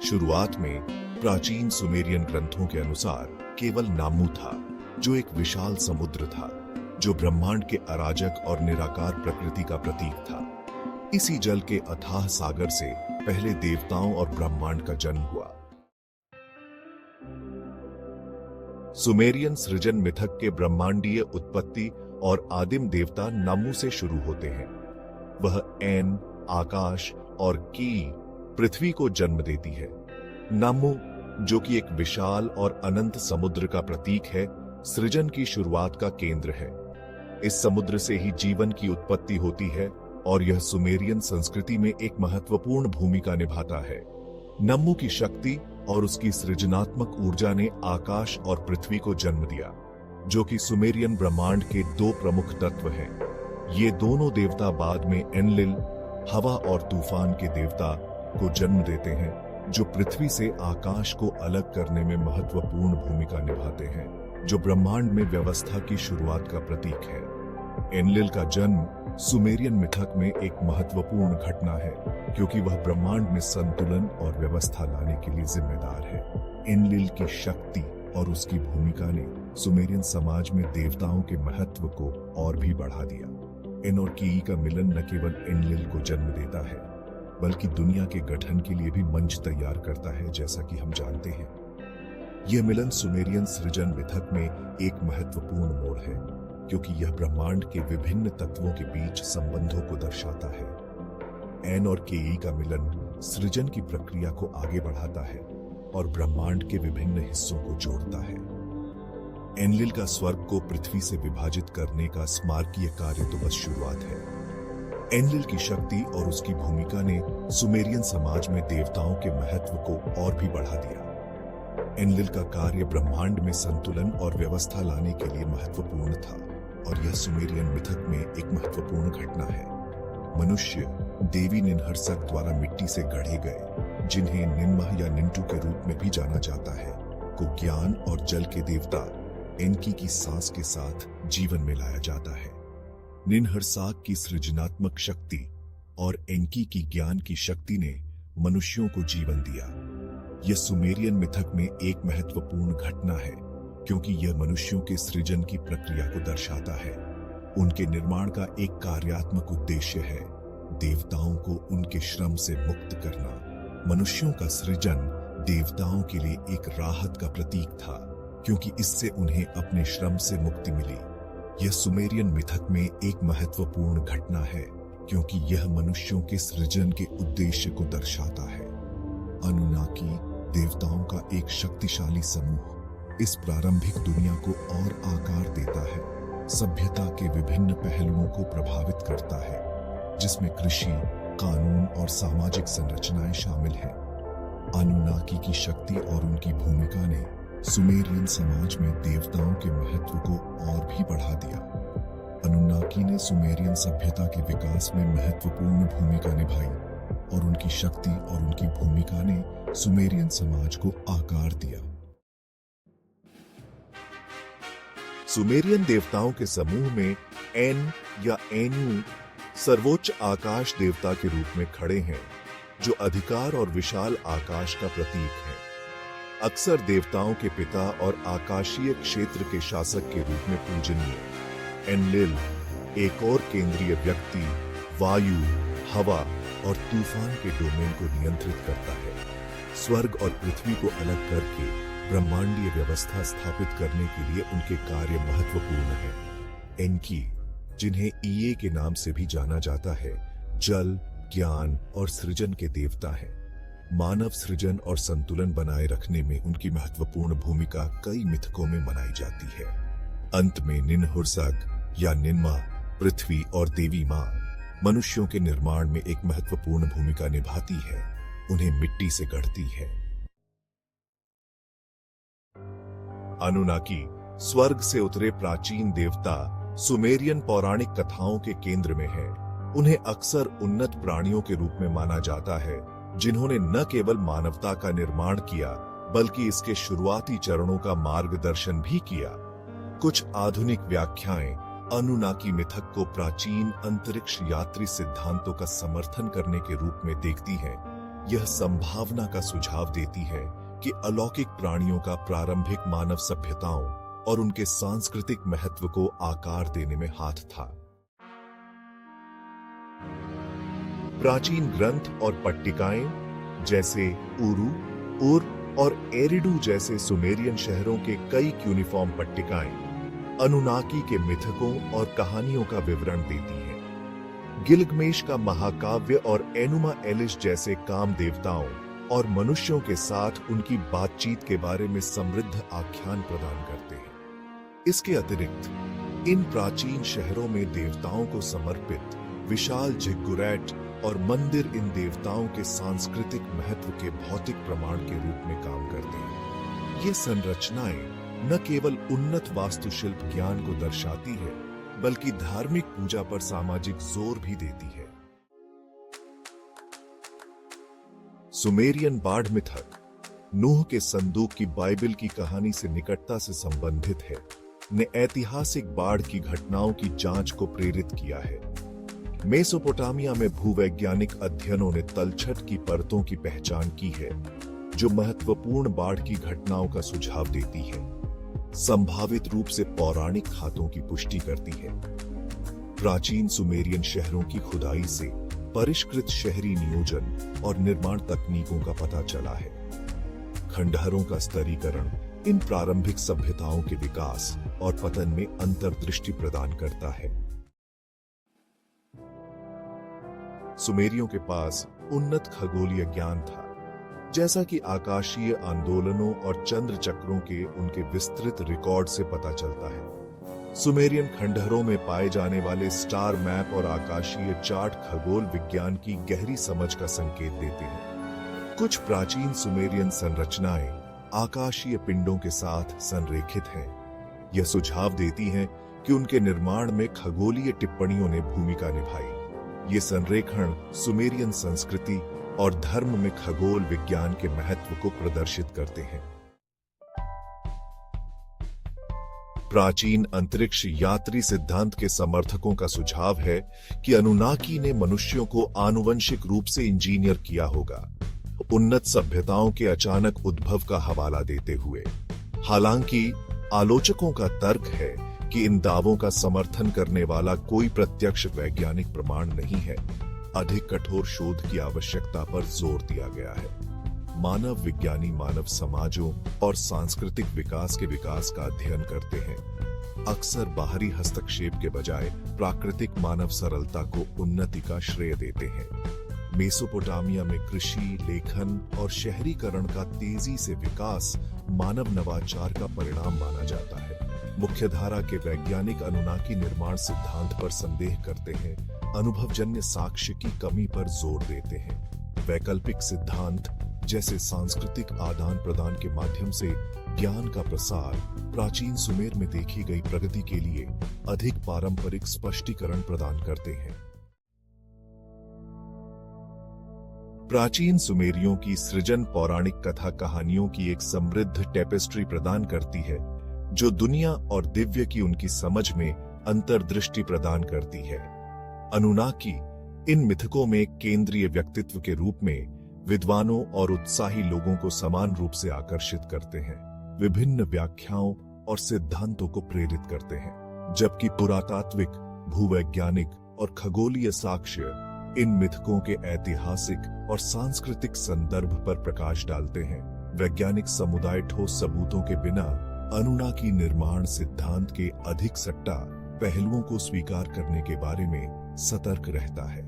शुरुआत में प्राचीन सुमेरियन ग्रंथों के अनुसार केवल नामू था, जो एक विशाल समुद्र था, जो ब्रह्मांड के अराजक और निराकार प्रकृति का प्रतीक था। इसी जल के अथाह सागर से पहले देवताओं और ब्रह्मांड का जन्म हुआ। सुमेरियन सृजन मिथक के ब्रह्मांडीय उत्पत्ति और आदिम देवता नामू से शुरू होते हैं। वह एन, आकाश और की पृथ्वी को जन्म देती है। नामू, जो कि एक विशाल और अनंत समुद्र का प्रतीक है, सृजन की शुरुआत का केंद्र है। इस समुद्र से ही जीवन की उत्पत्ति होती है और यह सुमेरियन संस्कृति में एक महत्वपूर्ण भूमिका निभाता है। नामू की शक्ति और उसकी सृजनात्मक ऊर्जा ने आकाश और पृथ्वी को जन्म दिया, जो कि सुमेरियन ब्रह्मांड के दो प्रमुख तत्व हैं। ये दोनों देवता बाद में एनलिल, हवा और तूफान के देवता, को जन्म देते हैं, जो पृथ्वी से आकाश को अलग करने में महत्वपूर्ण भूमिका निभाते हैं, जो ब्रह्मांड में व्यवस्था की शुरुआत का प्रतीक है। एनलिल का जन्म सुमेरियन मिथक में एक महत्वपूर्ण घटना है, क्योंकि वह ब्रह्मांड में संतुलन और व्यवस्था लाने के लिए जिम्मेदार है। एनलिल की शक्ति और उसकी भूमिका ने सुमेरियन समाज में देवताओं के महत्व को और भी बढ़ा दिया। एन और की का मिलन न केवल एनलिल को जन्म देता है, बल्कि दुनिया के गठन के लिए भी मंच तैयार करता है, जैसा कि हम जानते हैं। यह मिलन सुमेरियन सृजन मिथक में एक महत्वपूर्ण मोड़ है, क्योंकि यह ब्रह्मांड के विभिन्न तत्वों के बीच संबंधों को दर्शाता है। एन और के का मिलन सृजन की प्रक्रिया को आगे बढ़ाता है और ब्रह्मांड के विभिन्न हिस्सों को जोड़ता है। एनलिल का स्वर्ग को पृथ्वी से विभाजित करने का स्मारकीय कार्य तो बस शुरुआत है। एनलिल की शक्ति और उसकी भूमिका ने सुमेरियन समाज में देवताओं के महत्व को और भी बढ़ा दिया। एनलिल का कार्य ब्रह्मांड में संतुलन और व्यवस्था लाने के लिए महत्वपूर्ण था, और यह सुमेरियन मिथक में एक महत्वपूर्ण घटना है। मनुष्य देवी निन्हरसक द्वारा मिट्टी से गढ़े गए, जिन्हें निन्मह या निंटू के रूप में भी जाना जाता है, को ज्ञान और जल के देवता एनकी की सांस के साथ जीवन में लाया जाता है। निन्हरसाक की सृजनात्मक शक्ति और एनकी की ज्ञान की शक्ति ने मनुष्यों को जीवन दिया। यह सुमेरियन मिथक में एक महत्वपूर्ण घटना है, क्योंकि यह मनुष्यों के सृजन की प्रक्रिया को दर्शाता है। उनके निर्माण का एक कार्यात्मक उद्देश्य है देवताओं को उनके श्रम से मुक्त करना। मनुष्यों का सृजन देवताओं के लिए एक राहत का प्रतीक था, क्योंकि इससे उन्हें अपने श्रम से मुक्ति मिली। यह सुमेरियन मिथक में एक महत्वपूर्ण घटना है, क्योंकि यह मनुष्यों के सृजन के उद्देश्य को दर्शाता है। अनुनाकी देवताओं का एक शक्तिशाली समूह इस प्रारंभिक दुनिया को और आकार देता है, सभ्यता के विभिन्न पहलुओं को प्रभावित करता है, जिसमें कृषि, कानून और सामाजिक संरचनाएं शामिल हैं। अनुनाकी की शक्ति और उनकी भूमिका ने सुमेरियन समाज में देवताओं के महत्व को और भी बढ़ा दिया। अनुनाकी ने सुमेरियन सभ्यता के विकास में महत्वपूर्ण भूमिका निभाई, और उनकी शक्ति और उनकी भूमिका ने सुमेरियन समाज को आकार दिया। सुमेरियन देवताओं के समूह में एन या एन्यू सर्वोच्च आकाश देवता के रूप में खड़े हैं, जो अधिकार और विशाल आकाश का प्रतीक है। अक्सर देवताओं के पिता और आकाशीय क्षेत्र के शासक के रूप में पूजनीय एनलिल एक और केंद्रीय व्यक्ति वायु, हवा और तूफान के डोमेन को नियंत्रित करता है। स्वर्ग और पृथ्वी को अलग करके ब्रह्मांडीय व्यवस्था स्थापित करने के लिए उनके कार्य महत्वपूर्ण है। एनकी, जिन्हें ईए के नाम से भी जाना जाता है, जल, ज्ञान और सृजन के देवता हैं। मानव सृजन और संतुलन बनाए रखने में उनकी महत्वपूर्ण भूमिका कई मिथकों में मनाई जाती है। अंत में निन्हुरसक या निन्मा, पृथ्वी और देवी मां मनुष्यों के निर्माण में एक महत्वपूर्ण भूमिका निभाती है, उन्हें मिट्टी से गढ़ती है। अनुनाकी स्वर्ग से उतरे प्राचीन देवता सुमेरियन पौराणिक कथाओं के केंद्र में हैं। उन्हें अक्सर उन्नत प्राणियों के रूप में माना जाता है, जिन्होंने न केवल मानवता का निर्माण किया, बल्कि इसके शुरुआती चरणों का मार्गदर्शन भी किया। कुछ आधुनिक व्याख्याएं अनुनाकी मिथक को प्राचीन अंतरिक्ष यात्री सिद्धांतों का समर्थन करने के रूप में देखती हैं, यह संभावना का सुझाव देती है कि अलौकिक प्राणियों का प्रारंभिक मानव सभ्यताओं और उनके सांस्कृतिक महत्व को आकार देने में हाथ था। प्राचीन ग्रंथ और पट्टिकाएं जैसे उरू, उर और एरिडू जैसे सुमेरियन शहरों के कई क्यूनिफॉर्म पट्टिकाएं अनुनाकी के मिथकों और कहानियों का विवरण देती हैं। गिलगमेश का महाकाव्य और एनुमा एलिश जैसे काम देवताओं और मनुष्यों के साथ उनकी बातचीत के बारे में समृद्ध आख्यान प्रदान करते हैं। इसके अतिरिक्त इन प्राचीन शहरों में देवताओं को समर्पित विशाल झिग्गुरैट और मंदिर इन देवताओं के सांस्कृतिक महत्व के भौतिक प्रमाण के रूप में काम करते हैं। ये संरचनाएं न केवल उन्नत वास्तुशिल्प ज्ञान को दर्शाती है, बल्कि धार्मिक पूजा पर सामाजिक जोर भी देती है। सुमेरियन बाढ़ मिथक नूह के संदूक की बाइबल की कहानी से निकटता से संबंधित है, ने ऐतिहासिक बाढ़ की घटनाओं की जांच को प्रेरित किया है। मेसोपोटामिया में भूवैज्ञानिक अध्ययनों ने तलछट की परतों की पहचान की है, जो महत्वपूर्ण बाढ़ की घटनाओं का सुझाव देती है, संभावित रूप से पौराणिक खातों की पुष्टि करती है। प्राचीन सुमेरियन शहरों की खुदाई से परिष्कृत शहरी नियोजन और निर्माण तकनीकों का पता चला है। खंडहरों का स्तरीकरण इन प्रारंभिक सभ्यताओं के विकास और पतन में अंतर्दृष्टि प्रदान करता है। सुमेरियों के पास उन्नत खगोलीय ज्ञान था, जैसा कि आकाशीय आंदोलनों और चंद्र चक्रों के उनके विस्तृत रिकॉर्ड से पता चलता है। सुमेरियन खंडहरों में पाए जाने वाले स्टार मैप और आकाशीय चार्ट खगोल विज्ञान की गहरी समझ का संकेत देते हैं। कुछ प्राचीन सुमेरियन संरचनाएं आकाशीय पिंडों के साथ संरेखित हैं। यह सुझाव देती हैं कि उनके निर्माण में खगोलीय टिप्पणियों ने भूमिका निभाई। ये संरेखण सुमेरियन संस्कृति और धर्म में खगोल विज्ञान के महत्व को प्रदर्शित करते हैं। प्राचीन अंतरिक्ष यात्री सिद्धांत के समर्थकों का सुझाव है कि अनुनाकी ने मनुष्यों को आनुवंशिक रूप से इंजीनियर किया होगा, उन्नत सभ्यताओं के अचानक उद्भव का हवाला देते हुए। हालांकि आलोचकों का तर्क है कि इन दावों का समर्थन करने वाला कोई प्रत्यक्ष वैज्ञानिक प्रमाण नहीं है। अधिक कठोर शोध की आवश्यकता पर जोर दिया गया है। मानव विज्ञानी मानव समाजों और सांस्कृतिक विकास के विकास का अध्ययन करते हैं, अक्सर बाहरी हस्तक्षेप के बजाय प्राकृतिक मानव सरलता को उन्नति का श्रेय देते हैं। मेसोपोटामिया में कृषि, लेखन और शहरीकरण का तेजी से विकास मानव नवाचार का परिणाम माना जाता है। मुख्यधारा के वैज्ञानिक अनुनाकी निर्माण सिद्धांत पर संदेह करते हैं, अनुभवजन्य साक्ष्य की कमी पर जोर देते हैं। वैकल्पिक सिद्धांत जैसे सांस्कृतिक आदान प्रदान के माध्यम से ज्ञान का प्रसार प्राचीन सुमेर में देखी गई प्रगति के लिए अधिक पारंपरिक स्पष्टीकरण प्रदान करते हैं। प्राचीन सुमेरियों की सृजन पौराणिक कथा कहानियों की एक समृद्ध टेपेस्ट्री प्रदान करती है, जो दुनिया और दिव्य की उनकी समझ में अंतर्दृष्टि प्रदान करती है। अनुनाकी इन मिथकों में केंद्रीय व्यक्तित्व के रूप में विद्वानों और उत्साही लोगों को समान रूप से आकर्षित करते हैं, विभिन्न व्याख्याओं और सिद्धांतों को प्रेरित करते हैं, जबकि पुरातात्विक, भूवैज्ञानिक और खगोलीय साक्ष्य इन मिथकों के ऐतिहासिक और सांस्कृतिक संदर्भ पर प्रकाश डालते हैं। वैज्ञानिक समुदाय ठोस सबूतों के बिना अनुनाकी निर्माण सिद्धांत के अधिक सट्टा पहलुओं को स्वीकार करने के बारे में सतर्क रहता है।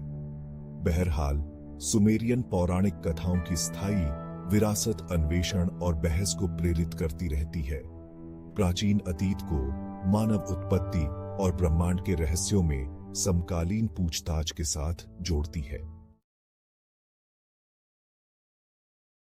बहरहाल, सुमेरियन पौराणिक कथाओं की स्थायी विरासत अन्वेषण और बहस को प्रेरित करती रहती है। प्राचीन अतीत को मानव उत्पत्ति और ब्रह्मांड के रहस्यों में समकालीन पूछताछ के साथ जोड़ती है।